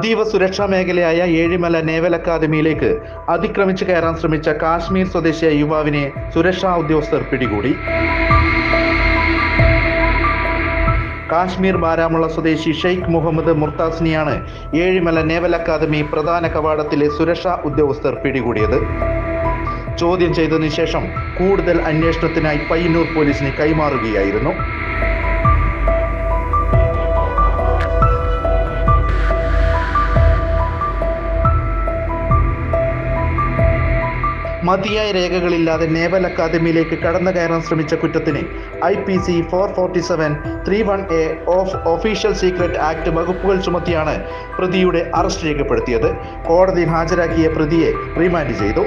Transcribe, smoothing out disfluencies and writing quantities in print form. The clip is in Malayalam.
അതീവ സുരക്ഷാ മേഖലയായ ഏഴിമല നേവൽ അക്കാദമിയിലേക്ക് അതിക്രമിച്ചു കയറാൻ ശ്രമിച്ച കാശ്മീർ സ്വദേശിയായ യുവാവിനെ സുരക്ഷാ ഉദ്യോഗസ്ഥർ പിടികൂടി. കാശ്മീർ ബാരാമുള്ള സ്വദേശി ഷെയ്ഖ് മുഹമ്മദ് മുർത്താസിനെയാണ് ഏഴിമല നേവൽ അക്കാദമി പ്രധാന കവാടത്തിലെ സുരക്ഷാ ഉദ്യോഗസ്ഥർ പിടികൂടിയത്. ചോദ്യം ചെയ്തതിനു ശേഷം കൂടുതൽ അന്വേഷണത്തിനായി പയ്യന്നൂർ പോലീസിന് കൈമാറുകയായിരുന്നു. മതിയായ രേഖകളില്ലാതെ നേവൽ അക്കാദമിയിലേക്ക് കടന്നു കയറാൻ ശ്രമിച്ച കുറ്റത്തിന് IPC 447, 31A of official secret act വകുപ്പുകൾ ചുമത്തിയാണ് പ്രതിയുടെ അറസ്റ്റ് രേഖപ്പെടുത്തിയത്. കോടതിയിൽ ഹാജരാക്കിയ പ്രതിയെ റിമാൻഡ് ചെയ്തു.